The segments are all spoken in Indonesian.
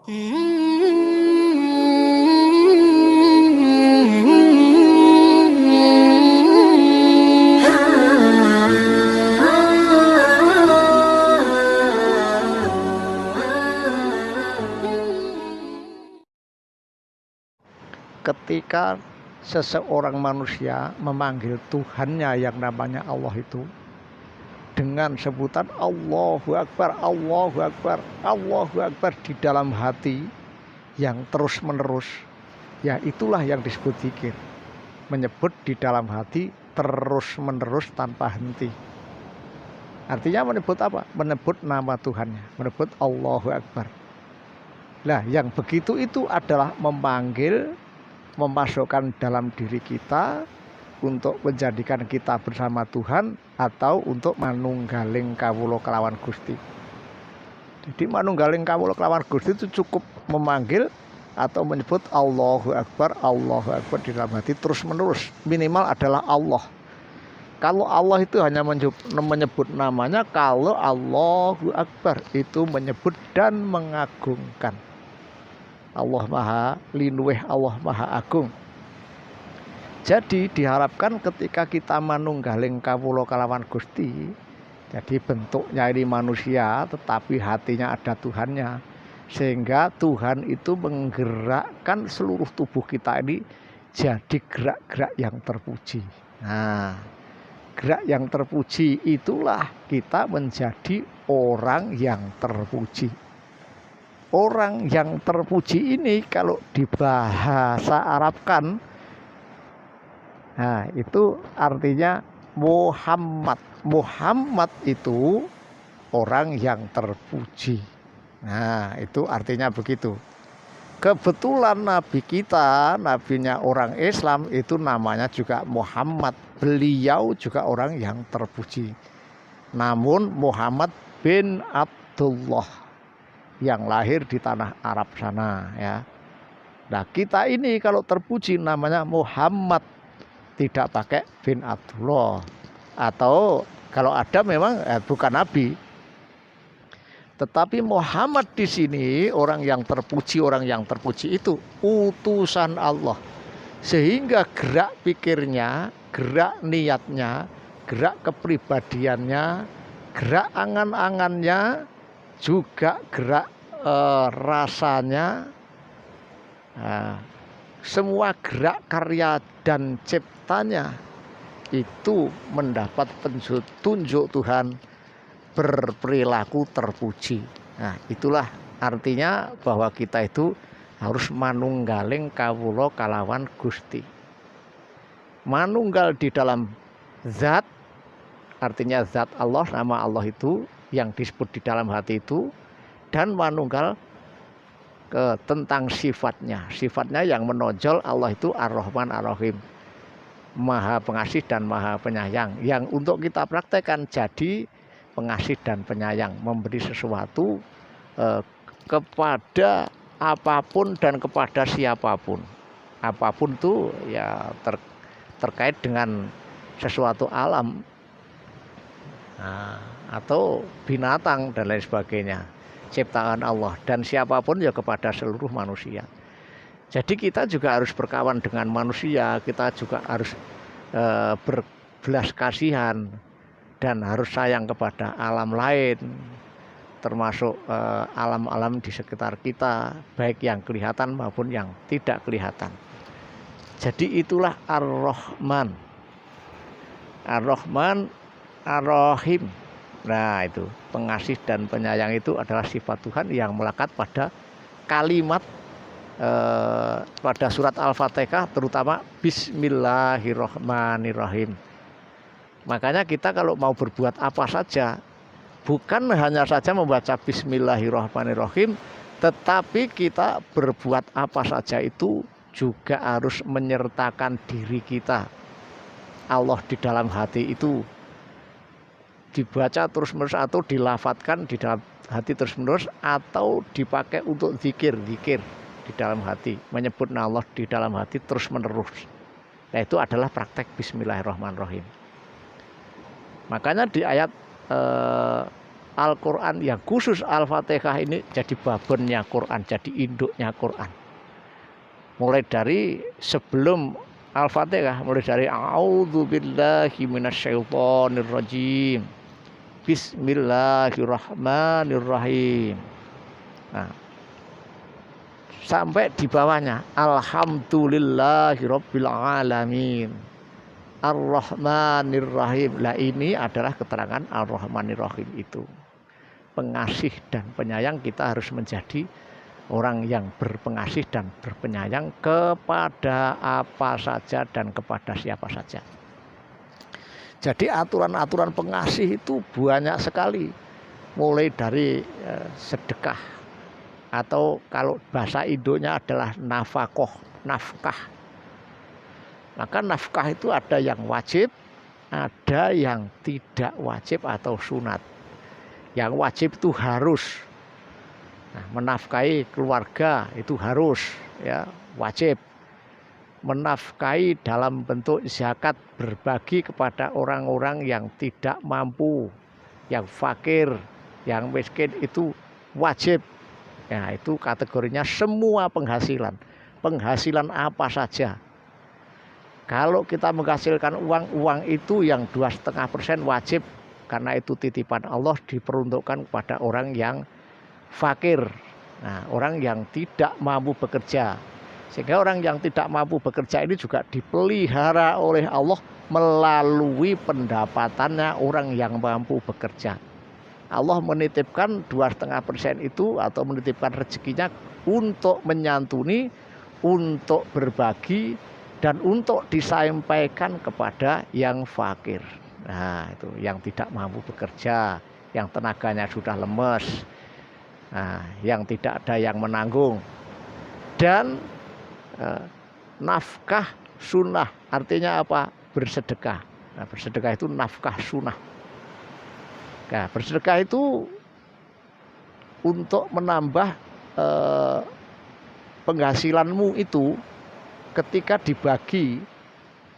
Ketika seseorang manusia memanggil Tuhannya yang namanya Allah itu dengan sebutan Allahu Akbar, Allahu Akbar, Allahu Akbar di dalam hati yang terus menerus, ya itulah yang disebut zikir. Menyebut di dalam hati terus menerus tanpa henti. Artinya menyebut apa? Menyebut nama Tuhannya, menyebut Allahu Akbar. Nah, yang begitu itu adalah memanggil, memasukkan dalam diri kita untuk menjadikan kita bersama Tuhan atau untuk manunggaling kawula kelawan Gusti. Jadi manunggaling kawula kelawan Gusti itu cukup memanggil atau menyebut Allahu Akbar di dalam hati terus menerus. Minimal adalah Allah. Kalau Allah itu hanya menyebut namanya, kalau Allahu Akbar itu menyebut dan mengagungkan. Allah Maha Linuwih, Allah Maha Agung. Jadi diharapkan ketika kita manunggaling kawula kelawan Gusti, jadi bentuknya ini manusia tetapi hatinya ada Tuhannya, sehingga Tuhan itu menggerakkan seluruh tubuh kita ini jadi gerak-gerak yang terpuji. Nah, gerak yang terpuji itulah kita menjadi orang yang terpuji. Orang yang terpuji ini kalau dibahasa Arabkan, nah itu artinya Muhammad. Muhammad itu orang yang terpuji. Nah itu artinya begitu. Kebetulan Nabi kita, nabinya orang Islam itu namanya juga Muhammad. Beliau juga orang yang terpuji. Namun Muhammad bin Abdullah yang lahir di tanah Arab sana, ya. Nah kita ini kalau terpuji namanya Muhammad, tidak pakai bin Abdullah, atau kalau ada memang bukan nabi. Tetapi Muhammad di sini orang yang terpuji itu utusan Allah, sehingga gerak pikirnya, gerak niatnya, gerak kepribadiannya, gerak angan-angannya, juga gerak rasanya, semua gerak karya dan ciptanya itu mendapat petunjuk Tuhan, berperilaku terpuji. Nah itulah artinya bahwa kita itu harus manunggaling kawula kalawan Gusti. Manunggal di dalam zat, artinya zat Allah, nama Allah itu yang disebut di dalam hati itu, dan manunggal tentang sifatnya yang menonjol Allah itu Ar-Rahman Ar-Rahim, Maha Pengasih dan Maha Penyayang, yang untuk kita praktekkan jadi pengasih dan penyayang, memberi sesuatu kepada apapun dan kepada siapapun. Apapun itu ya terkait dengan sesuatu alam, atau binatang dan lain sebagainya, ciptaan Allah, dan siapapun ya kepada seluruh manusia. Jadi kita juga harus berkawan dengan manusia, kita juga harus berbelas kasihan dan harus sayang kepada alam lain, termasuk alam-alam di sekitar kita, baik yang kelihatan maupun yang tidak kelihatan. Jadi itulah Ar-Rahman, Ar-Rahman Ar-Rahim. Nah itu pengasih dan penyayang itu adalah sifat Tuhan yang melekat pada kalimat pada surat Al-Fatihah, terutama Bismillahirrahmanirrahim. Makanya kita kalau mau berbuat apa saja, bukan hanya saja membaca Bismillahirrahmanirrahim, tetapi kita berbuat apa saja itu juga harus menyertakan diri kita. Allah di dalam hati itu dibaca terus-menerus atau dilafatkan di dalam hati terus-menerus, atau dipakai untuk zikir di dalam hati, menyebut Allah di dalam hati terus-menerus. Nah itu adalah praktek Bismillahirrahmanirrahim. Makanya di ayat Al-Quran yang khusus Al-Fatihah ini jadi babonnya Quran, jadi induknya Quran. Mulai dari sebelum Al-Fatihah, mulai dari a'udzubillahi minasyaitonirrajim, bismillahirrahmanirrahim. Nah, sampai di bawahnya alhamdulillahirabbil alamin, ar-rahmanirrahim. Lah ini adalah keterangan ar-rahmanirrahim itu. Pengasih dan penyayang, kita harus menjadi orang yang berpengasih dan berpenyayang kepada apa saja dan kepada siapa saja. Jadi aturan-aturan pengasih itu banyak sekali. Mulai dari sedekah, atau kalau bahasa Indonya adalah nafkah. Maka nafkah itu ada yang wajib, ada yang tidak wajib atau sunat. Yang wajib itu harus. Nah, menafkahi keluarga itu harus, ya, wajib. Menafkahi dalam bentuk zakat, berbagi kepada orang-orang yang tidak mampu, yang fakir, yang miskin, itu wajib. Ya, itu kategorinya semua penghasilan. Penghasilan apa saja. Kalau kita menghasilkan uang itu yang 2,5% wajib, karena itu titipan Allah, diperuntukkan kepada orang yang fakir. Nah, orang yang tidak mampu bekerja. Sehingga orang yang tidak mampu bekerja ini juga dipelihara oleh Allah melalui pendapatannya orang yang mampu bekerja. Allah menitipkan 2,5% itu, atau menitipkan rezekinya untuk menyantuni, untuk berbagi, dan untuk disampaikan kepada yang fakir. Nah, itu yang tidak mampu bekerja, yang tenaganya sudah lemes, nah, yang tidak ada yang menanggung. Dan nafkah sunnah, artinya apa? Bersedekah. Nah, bersedekah itu nafkah sunnah. Nah, bersedekah itu untuk menambah penghasilanmu itu, ketika dibagi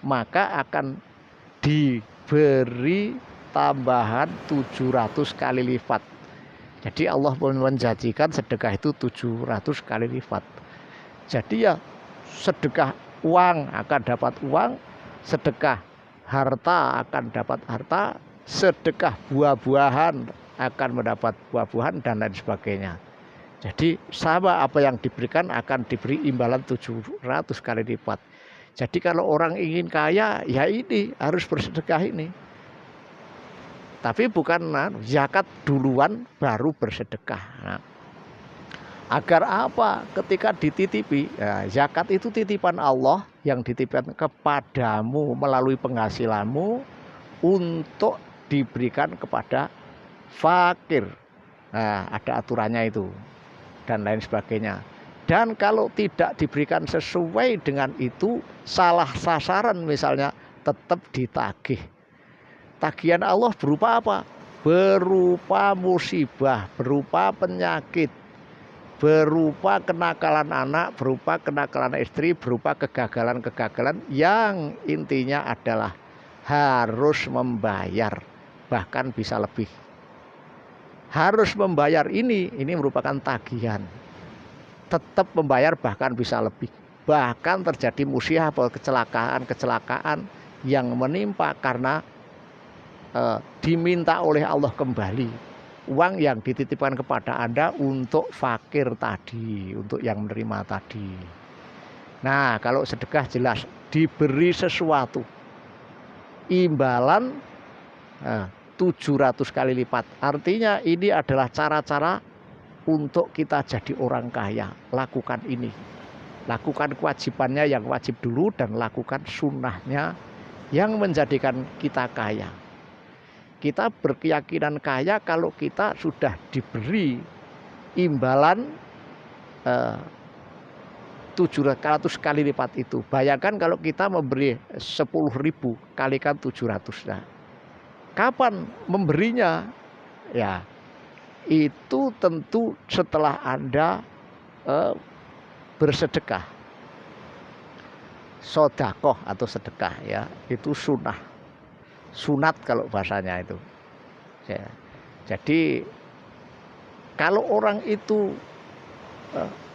maka akan diberi tambahan 700 kali lipat. Jadi Allah menjanjikan sedekah itu 700 kali lipat. Jadi ya, sedekah uang akan dapat uang, sedekah harta akan dapat harta, sedekah buah-buahan akan mendapat buah-buahan, dan lain sebagainya. Jadi sama apa yang diberikan akan diberi imbalan 700 kali lipat. Jadi kalau orang ingin kaya, ya ini harus bersedekah ini. Tapi bukan zakat duluan baru bersedekah. Nah, agar apa? Ketika dititipi, ya, zakat itu titipan Allah yang dititipkan kepadamu melalui penghasilanmu untuk diberikan kepada fakir. Nah, ada aturannya itu, dan lain sebagainya. Dan kalau tidak diberikan sesuai dengan itu, salah sasaran misalnya, tetap ditagih. Tagihan Allah berupa apa? Berupa musibah, berupa penyakit, berupa kenakalan anak, berupa kenakalan istri, berupa kegagalan-kegagalan yang intinya adalah harus membayar, bahkan bisa lebih. Harus membayar ini merupakan tagihan. Tetap membayar, bahkan bisa lebih. Bahkan terjadi musibah atau kecelakaan yang menimpa karena diminta oleh Allah kembali uang yang dititipkan kepada Anda untuk fakir tadi, untuk yang menerima tadi. Nah, kalau sedekah jelas diberi sesuatu, imbalan 700 kali lipat. Artinya ini adalah cara-cara untuk kita jadi orang kaya. Lakukan ini, lakukan kewajibannya yang wajib dulu, dan lakukan sunnahnya yang menjadikan kita kaya. Kita berkeyakinan kaya kalau kita sudah diberi imbalan 700 kali lipat itu. Bayangkan kalau kita memberi 10.000 kalikan 700. Nah, kapan memberinya? Ya, itu tentu setelah Anda bersedekah. Sodakoh atau sedekah, ya, itu sunnah. Sunat kalau bahasanya itu. Ya. Jadi kalau orang itu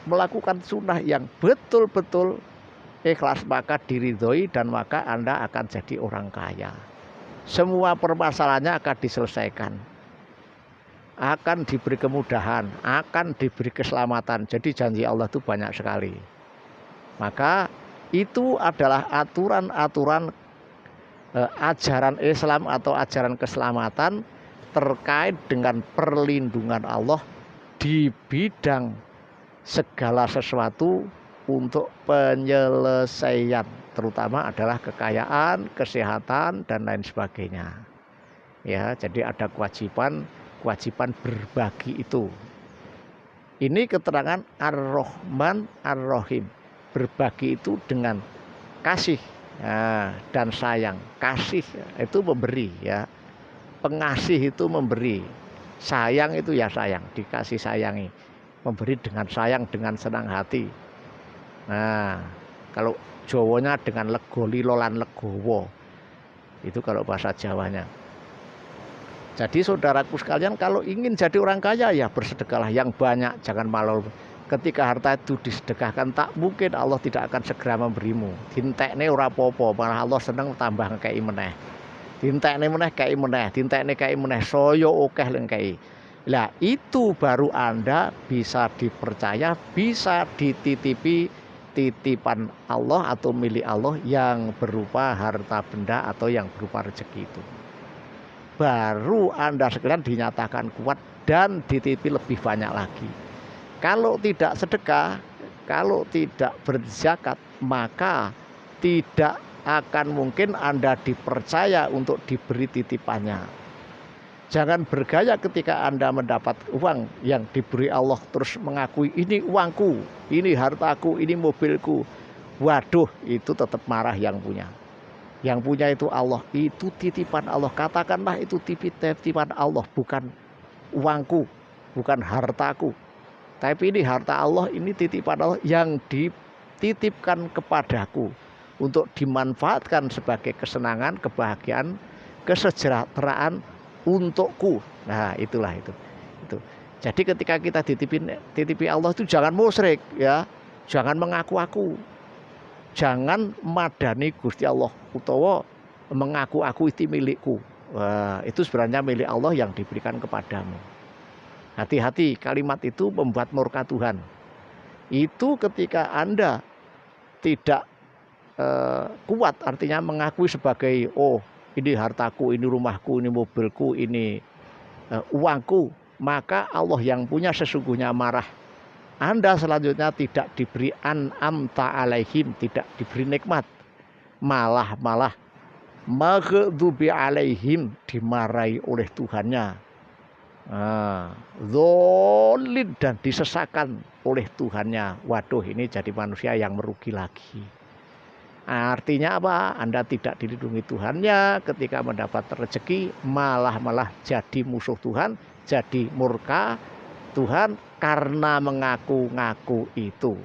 melakukan sunnah yang betul-betul ikhlas, maka diridhoi dan maka Anda akan jadi orang kaya. Semua permasalahannya akan diselesaikan, akan diberi kemudahan, akan diberi keselamatan. Jadi janji Allah itu banyak sekali. Maka itu adalah aturan-aturan ajaran Islam atau ajaran keselamatan terkait dengan perlindungan Allah di bidang segala sesuatu untuk penyelesaian, terutama adalah kekayaan, kesehatan dan lain sebagainya. Ya, jadi ada kewajiban berbagi itu. Ini keterangan Ar-Rahman Ar-Rahim. Berbagi itu dengan kasih dan sayang. Kasih itu memberi, ya. Pengasih itu memberi. Sayang itu ya sayang, dikasih sayangi. Memberi dengan sayang, dengan senang hati. Nah, kalau Jawanya dengan legoli lolan legowo. Itu kalau bahasa Jawanya. Jadi saudaraku sekalian, kalau ingin jadi orang kaya ya bersedekahlah yang banyak, jangan malu. Ketika harta itu disedekahkan, tak mungkin Allah tidak akan segera memberimu. Dintekne ora apa-apa, malah Allah seneng tambah ngekei meneh. Dintekne meneh kei meneh, dintekne kei meneh, saya akeh lengkei. Lah itu baru Anda bisa dipercaya, bisa dititipi titipan Allah atau milik Allah yang berupa harta benda atau yang berupa rezeki itu. Baru Anda sekalian dinyatakan kuat dan dititipi lebih banyak lagi. Kalau tidak sedekah, kalau tidak berzakat, maka tidak akan mungkin Anda dipercaya untuk diberi titipannya. Jangan bergaya ketika Anda mendapat uang yang diberi Allah terus mengakui ini uangku, ini hartaku, ini mobilku. Waduh, itu tetap marah yang punya. Yang punya itu Allah, itu titipan Allah. Katakanlah itu titipan Allah, bukan uangku, bukan hartaku. Tapi ini harta Allah, ini titipan Allah yang dititipkan kepadaku untuk dimanfaatkan sebagai kesenangan, kebahagiaan, kesejahteraan untukku. Nah, itulah itu. Jadi ketika kita titipi Allah itu jangan musyrik, ya. Jangan mengaku-aku. Jangan madani Gusti Allah utawa mengaku-aku itu milikku. Wah, itu sebenarnya milik Allah yang diberikan kepadamu. Hati-hati, kalimat itu membuat murka Tuhan. Itu ketika Anda tidak kuat, artinya mengakui sebagai ini hartaku, ini rumahku, ini mobilku, ini uangku, maka Allah yang punya sesungguhnya marah. Anda selanjutnya tidak diberi an'amta alaihim, tidak diberi nikmat, malah maghdubi alaihim, dimarahi oleh Tuhannya. Dzalin dan disesakan oleh Tuhannya. Waduh, ini jadi manusia yang merugi lagi. Artinya apa? Anda tidak dilindungi Tuhannya ketika mendapat rezeki, malah jadi musuh Tuhan, jadi murka Tuhan karena mengaku-ngaku itu.